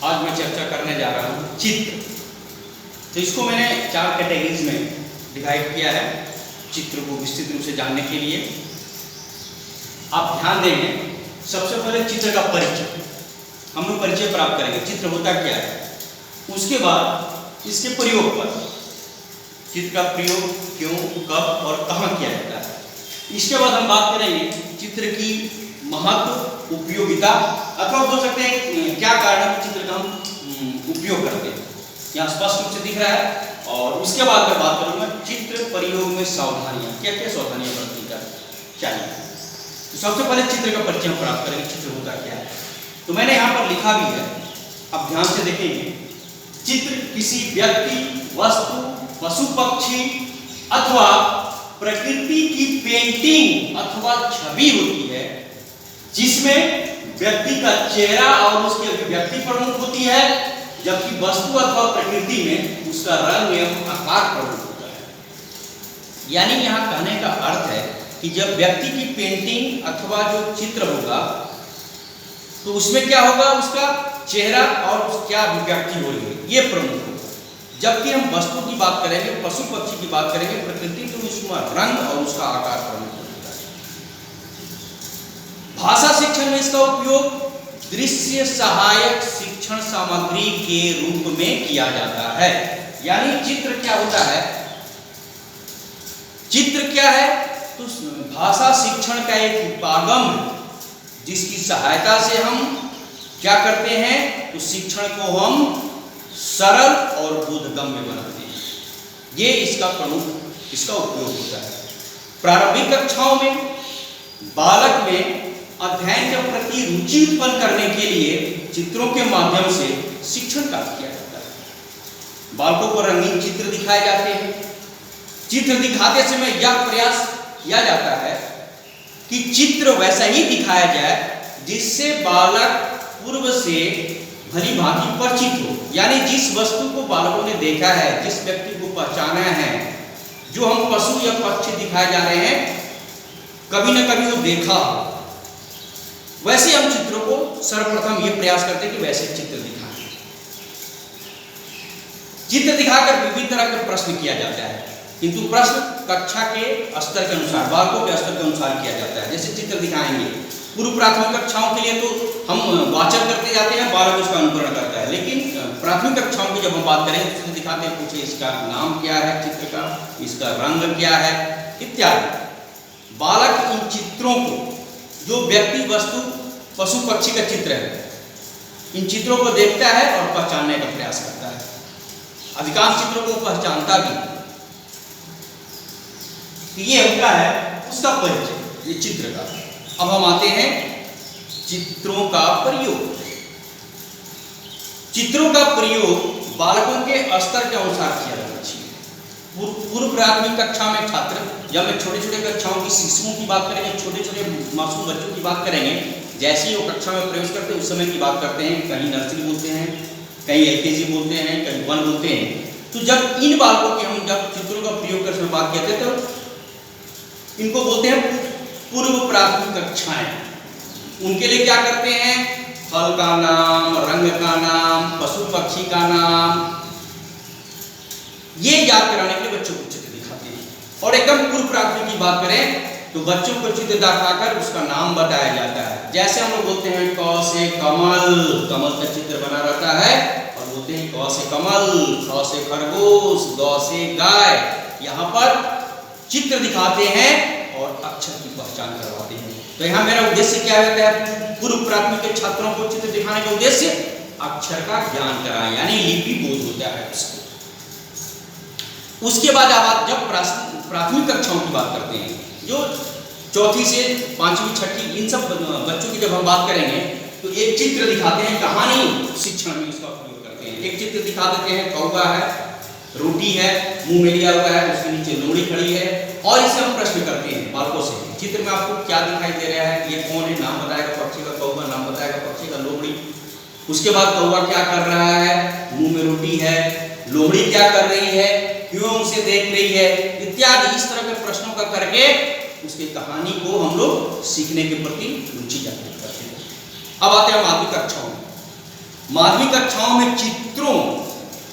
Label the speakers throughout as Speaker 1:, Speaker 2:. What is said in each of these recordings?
Speaker 1: आज मैं चर्चा करने जा रहा हूँ चित्र। तो इसको मैंने 4 कैटेगरीज में डिवाइड किया है चित्र को विस्तृत रूप से जानने के लिए। आप ध्यान देंगे, सबसे पहले चित्र का परिचय हम लोग परिचय प्राप्त करेंगे, चित्र होता क्या है। उसके बाद इसके प्रयोग पर, चित्र का प्रयोग क्यों, कब और कहाँ किया जाता है। इसके बाद हम बात करेंगे चित्र की महत्व, उपयोगिता, अथवा बोल सकते हैं क्या कारण है चित्र का हम उपयोग करते हैं। यहाँ स्पष्ट रूप से दिख रहा है। और उसके बाद मैं बात करूंगा चित्र प्रयोग में सावधानियां, क्या क्या सावधानियां बरतनी चाहिए। तो सबसे पहले चित्र का परिचय प्राप्त करेंगे, चित्र होता क्या है। तो मैंने यहाँ पर लिखा भी है, अब ध्यान से देखेंगे। चित्र किसी व्यक्ति, वस्तु, पशु पक्षी अथवा प्रकृति की पेंटिंग अथवा छवि होती है जिसमें व्यक्ति का चेहरा और उसकी अभिव्यक्ति प्रमुख होती है, जबकि वस्तु अथवा प्रकृति में उसका रंग एवं आकार प्रमुख होता है। यानी यहाँ कहने का अर्थ है कि जब व्यक्ति की पेंटिंग अथवा जो चित्र होगा तो उसमें क्या होगा, उसका चेहरा और क्या अभिव्यक्ति हो रही है ये प्रमुख होगा। जबकि हम वस्तु की बात करेंगे, पशु पक्षी की बात करेंगे, प्रकृति, तो उसमें रंग और उसका आकार प्रमुख होता है। भाषा शिक्षण में इसका उपयोग दृश्य सहायक शिक्षण सामग्री के रूप में किया जाता है। यानी चित्र क्या होता है, चित्र क्या है, तो भाषा शिक्षण का एक उपागम जिसकी सहायता से हम क्या करते हैं, तो शिक्षण को हम सरल और बोधगम्य बनाते हैं। ये इसका प्रमुख इसका उपयोग होता है। प्रारंभिक कक्षाओं में बालक में अध्ययन के प्रति रुचि उत्पन्न करने के लिए चित्रों के माध्यम से शिक्षण प्राप्त किया जाता है। बालकों को रंगीन चित्र दिखाए जाते हैं। चित्र दिखाते समय यह प्रयास किया जाता है कि चित्र वैसा ही दिखाया जाए जिससे बालक पूर्व से भली भांति परिचित हो। यानी जिस वस्तु को बालकों ने देखा है, जिस व्यक्ति को पहचाना है, जो हम पशु या पक्षी दिखाए जा रहे हैं, कभी न कभी वो देखा हो, वैसे हम चित्रों को सर्वप्रथम ये प्रयास करते हैं कि वैसे चित्र दिखाएं। चित्र दिखाकर विभिन्न तरह के प्रश्न किया जाता है, किंतु प्रश्न कक्षा के स्तर के अनुसार, बालकों के स्तर के अनुसार किया जाता है। जैसे चित्र दिखाएंगे पूर्व प्राथमिक कक्षाओं के लिए तो हम वाचन करते जाते हैं, बालक उसका अनुकरण करता है। लेकिन प्राथमिक कक्षाओं की जब हम बात करें, चित्र दिखाते हैं, पूछे इसका नाम क्या है, चित्र का इसका रंग क्या है इत्यादि। बालक इन चित्रों को, जो व्यक्ति, वस्तु, पशु पक्षी का चित्र है, इन चित्रों को देखता है और पहचानने का प्रयास करता है। अधिकांश चित्रों को पहचानता भी। ये होता है उसका परिचय, ये चित्र का। अब हम आते हैं चित्रों का प्रयोग। चित्रों का प्रयोग बालकों के स्तर के अनुसार किया जाना चाहिए। पूर्व प्राथमिक कक्षा में छात्र, जब मैं छोटे छोटे कक्षाओं की शिशुओं की बात करेंगे, छोटे छोटे मासूम बच्चों की बात करेंगे, जैसे ही वो कक्षा में प्रवेश करते हैं उस समय की बात करते हैं। कहीं नर्सरी बोलते हैं, कहीं LKG बोलते हैं, कहीं 1 बोलते हैं। तो जब इन बालकों की हम जब चित्रों का प्रयोग करने में बात करते हैं तो इनको बोलते हैं पूर्व प्राथमिक कक्षाएं। उनके लिए क्या करते हैं, फल का नाम, रंग का नाम, पशु पक्षी का नाम, ये याद कराने के लिए बच्चों को चित्र दिखाते हैं। और एकदम पूर्व प्राथमिक की बात करें तो बच्चों को चित्र दिखाकर उसका नाम बताया जाता है। जैसे हम लोग बोलते हैं क से कमल, कमल का चित्र बना रहता है, और बोलते हैं क से कमल, ख से खरगोश, ग से गाय। यहाँ पर चित्र दिखाते हैं और अक्षर की पहचान करवाते हैं। तो यहाँ मेरा उद्देश्य क्या रहता है, पूर्व प्राथमिक के छात्रों को चित्र दिखाने का उद्देश्य अक्षर का ज्ञान कराएं, यानी लिपि बोध होता है उसको। उसके बाद आप जब प्राथमिक कक्षाओं की बात करते हैं, जो 4वीं से 5वीं 6वीं इन सब बच्चों की जब हम बात करेंगे तो एक चित्र दिखाते हैं, कहानी शिक्षण में उसका प्रयोग करते हैं। एक चित्र दिखा देते हैं, कौवा है, रोटी है, मुंह में लिया हुआ है, उसके नीचे लोमड़ी खड़ी है, और इसे हम प्रश्न करते हैं बालकों से, चित्र में आपको क्या दिखाई दे रहा है, ये कौन है, नाम बताएगा पक्षी का, कौवा नाम बताएगा पक्षी का, लोमड़ी। उसके बाद कौवा क्या कर रहा है, मुंह में रोटी है, लोमड़ी क्या कर रही है, क्यों उसे देख रही है, इत्यादि। इस तरह के प्रश्नों का करके उसकी कहानी को हम लोग सीखने के प्रति रुचि जागृत करते हैं। अब आते हैं माध्यमिक कक्षाओं में। माध्यमिक कक्षाओं में चित्रों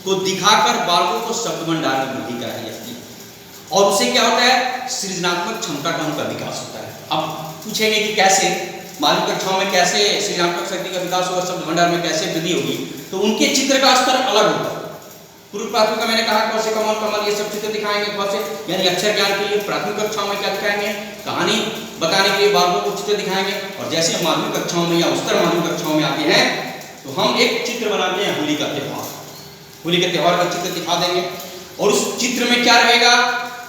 Speaker 1: को दिखाकर बालकों को शब्द भंडार में वृद्धि कराई जाती है और उससे क्या होता है, सृजनात्मक क्षमता का उनका विकास होता है। अब पूछेंगे कि कैसे माध्यमिक कक्षाओं में कैसे सृजनात्मक शक्ति का विकास होगा, शब्द भंडार में कैसे वृद्धि होगी, तो उनके चित्र का स्तर अलग होगा। पूर्व प्राथमिक में मैंने कहा क से कमल कमल ये सब चित्र दिखाएंगे, क से यानी अक्षर ज्ञान के लिए प्राथमिक कक्षाओं में क्या दिखाएंगे, कहानी बताने के लिए बालकों को चित्र दिखाएंगे। और जैसे माध्यमिक कक्षाओं में या उच्चतर माध्यमिक कक्षाओं में आते हैं तो हम एक चित्र बनाते हैं होली का त्योहार, होली के त्योहार का चित्र दिखा देंगे और उस चित्र में क्या रहेगा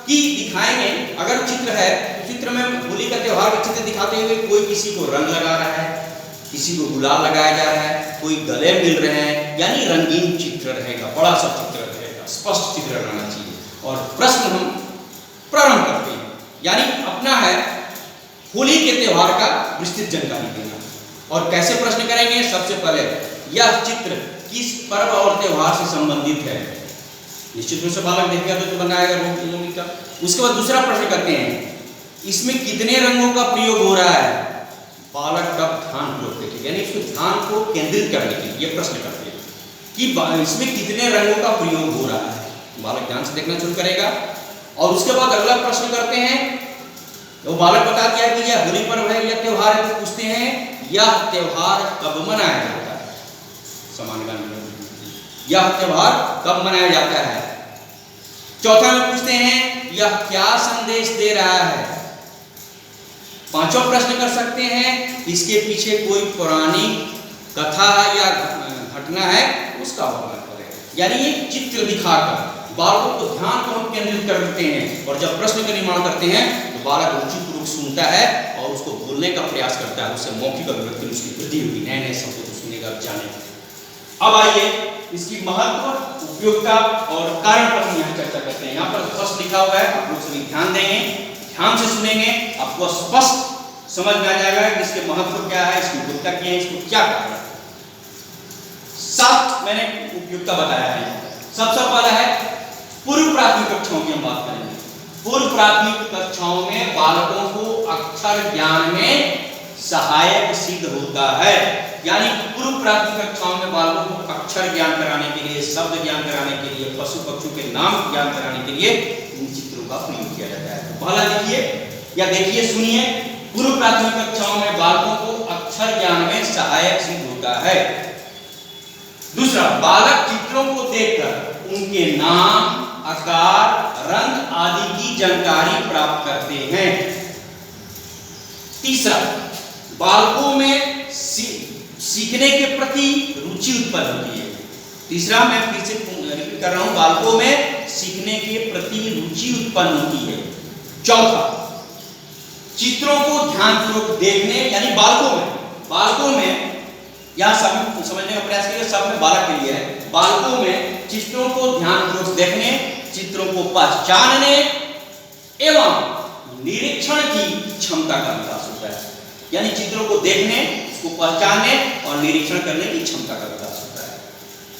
Speaker 1: कि दिखाएंगे, अगर चित्र है तो चित्र में होली का त्योहार का चित्र दिखाते हुए कोई किसी को रंग लगा रहा है, किसी को गुलाल लगाया जा रहा है, कोई गले मिल रहे हैं, यानी रंगीन चित्र रहेगा, बड़ा सा चित्र रहेगा, स्पष्ट चित्र रहना चाहिए। और प्रश्न हम प्रारंभ करते हैं, यानी अपना है होली के त्योहार का विस्तृत जानकारी देना। और कैसे प्रश्न करेंगे, सबसे पहले यह चित्र किस पर्व और त्योहार से संबंधित है, निश्चित रूप से बालक देखेगा तो बनाएगा होली का। उसके बाद दूसरा प्रश्न करते हैं, इसमें कितने रंगों का प्रयोग हो रहा है, बालक कब ध्यान पूर्वक देखेगा, यानी इसको ध्यान को केंद्रित करने के लिए प्रश्न करते हैं कि इसमें कितने रंगों का प्रयोग हो रहा है, बालक ध्यान से देखना शुरू करेगा। और उसके बाद अगला प्रश्न करते हैं, तो बालक बता दिया कि यह होली पर्व है, यह त्योहार है, तो पूछते हैं यह त्योहार कब मनाया जाता है, समान गान में यह त्योहार कब मनाया जाता है। चौथा में पूछते हैं यह क्या संदेश दे रहा है। पांचवा प्रश्न कर सकते हैं, इसके पीछे कोई पौराणिक कथा या घटना है उसका वर्णन करें। यानी ये चित्र दिखाकर बालकों को ध्यान को हम केंद्रित कर देते हैं और जब प्रश्न का निर्माण करते हैं तो बालक रुचिपूर्वक सुनता है और उसको बोलने का प्रयास करता है, उससे मौखिक अभिव्यक्ति में उसकी वृद्धि होगी, नए नए शब्दों को सुनेगा, जानेगा। अब आइए इसकी महत्व, उपयोगिता और कारण पर हम यहाँ चर्चा करते हैं। यहाँ पर स्पष्ट लिखा हुआ है, आप लोग सभी ध्यान देंगे, ध्यान से सुनेंगे, आपको स्पष्ट समझ में आ जाएगा कि इसके महत्व क्या है, इसकी उपयोगिता क्या है, इसको क्या करना है। 7 मैंने उपयोगिता बताया है। सबसे पहला है पूर्व प्राथमिक कक्षाओं की हम बात करेंगे। पूर्व प्राथमिक कक्षाओं में बालकों को अक्षर ज्ञान में सहायक सिद्ध होता है। यानी पूर्व प्राथमिक कक्षाओं में बालकों को अक्षर ज्ञान कराने के लिए, शब्द ज्ञान कराने के लिए, पशु पक्षियों के नाम ज्ञान कराने के लिए इन चित्रों का प्रयोग किया जाता है। तो पहला देखिए या देखिए, सुनिए, पूर्व प्राथमिक कक्षाओं में बालकों को अक्षर ज्ञान में सहायक सिद्ध होता है। दूसरा, बालक चित्रों को देखकर उनके नाम, आकार, रंग आदि की जानकारी प्राप्त करते हैं। तीसरा, बालकों में सीखने के प्रति रुचि उत्पन्न होती है। तीसरा, मैं फिर से रिपीट कर रहा हूं, बालकों में सीखने के प्रति रुचि उत्पन्न होती है। चौथा, चित्रों को ध्यानपूर्वक देखने, यानी बालकों में यहां सब समझने का प्रयास करिए, सब में बालक के लिए है। बालकों में चित्रों को ध्यानपूर्वक देखने, चित्रों को पहचानने एवं निरीक्षण की क्षमता का विकास होता है। यानी चित्रों को देखने, उसको पहचानने और निरीक्षण करने की क्षमता का विकास होता है।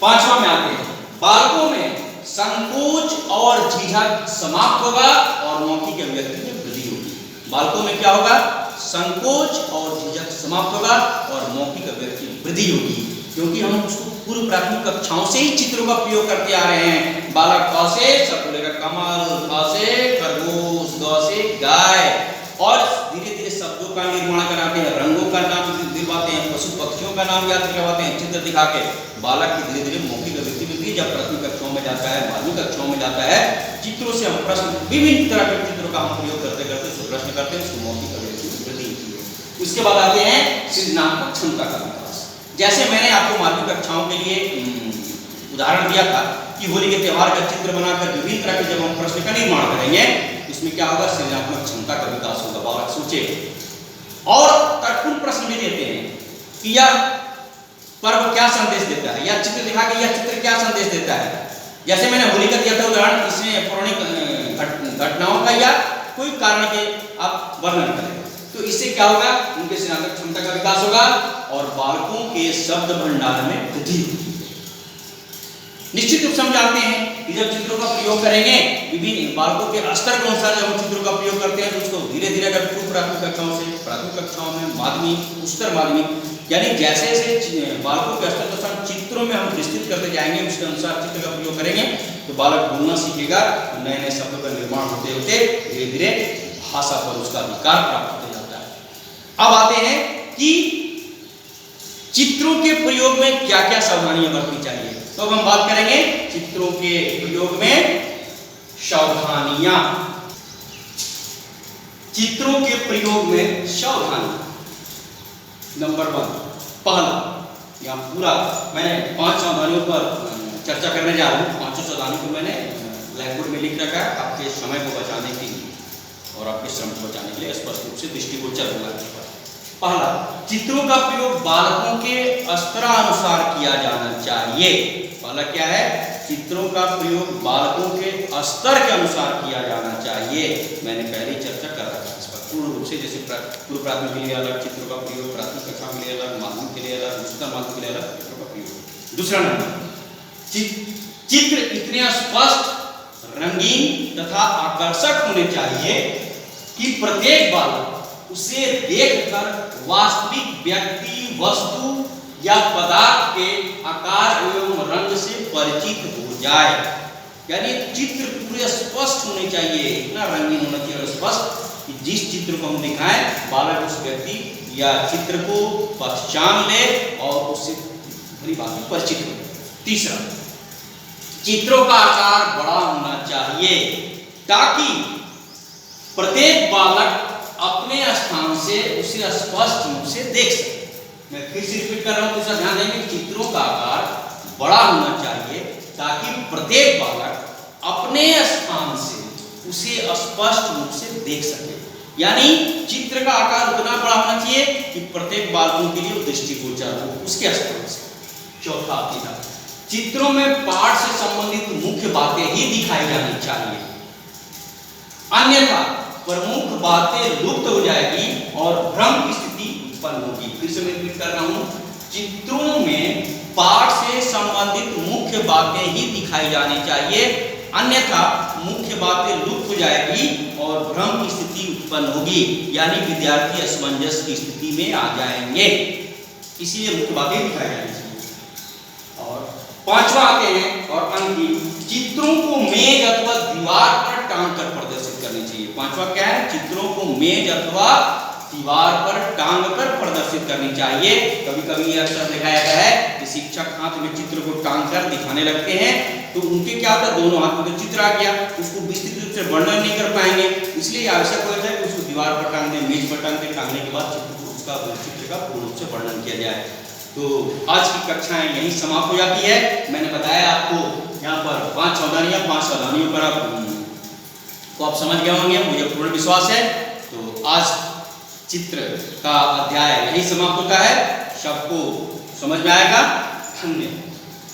Speaker 1: पांचवा में आते हैं, बालकों में संकोच और झिझक समाप्त होगा और मौखिक अभिव्यक्ति में वृद्धि होगी। बालकों में क्या होगा, संकोच और झिझक समाप्त होगा और मौखिक अभिव्यक्ति में वृद्धि होगी, क्योंकि हम उसको पूर्व प्राथमिक कक्षाओं से ही चित्रों का प्रयोग करते आ रहे हैं। बालक क से बोलेगा कमल, ख से खरगोश, ग से गाय, और धीरे धीरे शब्दों का निर्माण कराते हैं, रंगों का नाम दिलवाते हैं, पशु पक्षियों का नाम याद करवाते हैं, चित्र दिखा के बालक की धीरे धीरे मौखिक अभिव्यक्ति मिलती है। जब प्राथमिक कक्षाओं में जाता है, माध्यमिक कक्षाओं में जाता है, चित्रों से हम प्रश्न, विभिन्न तरह के चित्रों का हम प्रयोग करते करते उसको प्रश्न करते हैं, उसको मौखिक अभिव्यक्ति में वृद्धि होती है। उसके बाद आते हैं सृजनात्मक क्षमता का विकास। जैसे मैंने आपको माध्यमिक कक्षाओं के लिए उदाहरण दिया था कि होली के त्योहार का चित्र बनाकर विभिन्न तरह के जब हम प्रश्न का निर्माण करेंगे, इसमें क्या होगा, सृजनात्मक क्षमता का विकास होगा, बालक सोचे। और तर्कपूर्ण प्रश्न भी देते हैं कि यह पर्व क्या संदेश देता है, या चित्र दिखा के यह चित्र क्या संदेश देता है। जैसे मैंने होली का दिया था उदाहरण, इसमें पौराणिक घटनाओं का या कोई कारण के आप वर्णन करें, तो इससे क्या होगा, उनके सृजनात्मक क्षमता का विकास होगा और बालकों के शब्द भंडार में वृद्धि होगी। निश्चित रूप से हम जानते हैं कि जब चित्रों का प्रयोग करेंगे, विभिन्न बालकों के स्तर के अनुसार जब हम चित्रों का प्रयोग करते हैं तो उसको धीरे धीरे अगर पूर्व प्राथमिक कक्षाओं से, प्राथमिक कक्षाओं में, माध्यमिक, उच्चतर माध्यमिक, यानी जैसे जैसे बालकों के स्तर के अनुसार चित्रों में हम विस्तृत करते जाएंगे, उसके अनुसार चित्र का प्रयोग करेंगे तो बालक बोलना सीखेगा, नए नए शब्दों का निर्माण होते होते धीरे धीरे भाषा पर उसका अधिकार प्राप्त होते जाता है। अब आते हैं कि चित्रों के प्रयोग में क्या क्या सावधानियां बरतनी चाहिए। तो अब हम बात करेंगे चित्रों के प्रयोग में सावधानियां। चित्रों के प्रयोग में सावधानी नंबर 1, पहला, यहाँ पूरा मैं 5 सावधानियों पर चर्चा करने जा रहा हूँ। 5 सावधानियों को मैंने ब्लैक बोर्ड में लिख रखा है आपके समय को बचाने के लिए और आपके श्रम को बचाने के लिए, स्पष्ट रूप से दृष्टिगोचर होगा। पहला, चित्रों का प्रयोग बालकों के स्तरानुसार किया जाना चाहिए। पहला क्या है, चित्रों का प्रयोग बालकों के स्तर के अनुसार किया जाना चाहिए। मैंने पहले ही चर्चा कर रखा है इस पर पूर्ण रूप से, जैसे पूर्व प्राथमिक के लिए अलग चित्रों का प्रयोग, प्राथमिक कक्षा के लिए अलग, माध्यमिक के लिए अलग, उच्चतर माध्यमिक के लिए अलग चित्रों का प्रयोग। दूसरा नंबर, चित्र इतने स्पष्ट, रंगीन तथा आकर्षक होने चाहिए कि प्रत्येक बालक उसे देखकर वास्तविक व्यक्ति, वस्तु या पदार्थ के आकार एवं रंग से परिचित हो जाए। यानी चित्र पूरे स्पष्ट होने चाहिए, इतना रंगीन होना चाहिए और स्पष्ट कि जिस चित्र को हम दिखाएं बालक उस व्यक्ति या चित्र को पहचान ले और उससे भली बात परिचित हो। तीसरा, चित्रों का आकार बड़ा होना चाहिए ताकि प्रत्येक बालक अपने स्थान से उसे स्पष्ट रूप से देख सके। मैं फिर से रिपीट कर रहा हूं, तो ध्यान देंगे चित्रों का आकार बड़ा होना चाहिए ताकि प्रत्येक बालक अपने स्थान से उसे स्पष्ट रूप से देख सके। यानी चित्र का आकार उतना बड़ा होना चाहिए कि प्रत्येक बालकों के लिए दृष्टिगोचर हो उसके स्थान से। चौथा, चित्रों में पाठ से संबंधित मुख्य बातें ही दिखाई जानी चाहिए, अन्यथा प्रमुख बातें लुप्त हो जाएगी और भ्रम की स्थिति उत्पन्न होगी। फिर से मैं रिपीट कर रहा हूं, चित्रों में पाठ से संबंधित मुख्य बातें ही दिखाई जानी चाहिए, अन्यथा मुख्य बातें लुप्त हो जाएगी और भ्रम की स्थिति उत्पन्न होगी। यानी विद्यार्थी असमंजस की स्थिति में आ जाएंगे, इसीलिए मुख्य बातें दिखाई जानी चाहिए। और पांचवा आते हैं और अंतिम, चित्रों को मेज अथवा दीवार पर टांग कर प्रदर्शित करनी चाहिए। पांचवा क्या है, चित्रों को मेज अथवा दीवार पर टांग कर प्रदर्शित करनी चाहिए। कभी कभी यह अक्सर दिखाया गया है कि शिक्षक हाथ में चित्र को टांग कर दिखाने लगते हैं तो उनके क्या होता है, दोनों हाथ में तो चित्र आ गया, उसको विस्तृत रूप से वर्णन नहीं कर पाएंगे। इसलिए आवश्यक होता है कि उसको दीवार पर टांग दें, मेज पर टांग दें, टांगने के बाद चित्र का पूर्ण रूप से वर्णन किया जाए। तो आज की कक्षाएं यहीं समाप्त हो जाती है। मैंने बताया आपको यहाँ पर 5 सावधानियां, 5 सावधानियों पर आप समझ गए होंगे, मुझे पूर्ण विश्वास है। तो आज चित्र का अध्याय यहीं समाप्त होता है। सबको समझ में आएगा। धन्यवाद।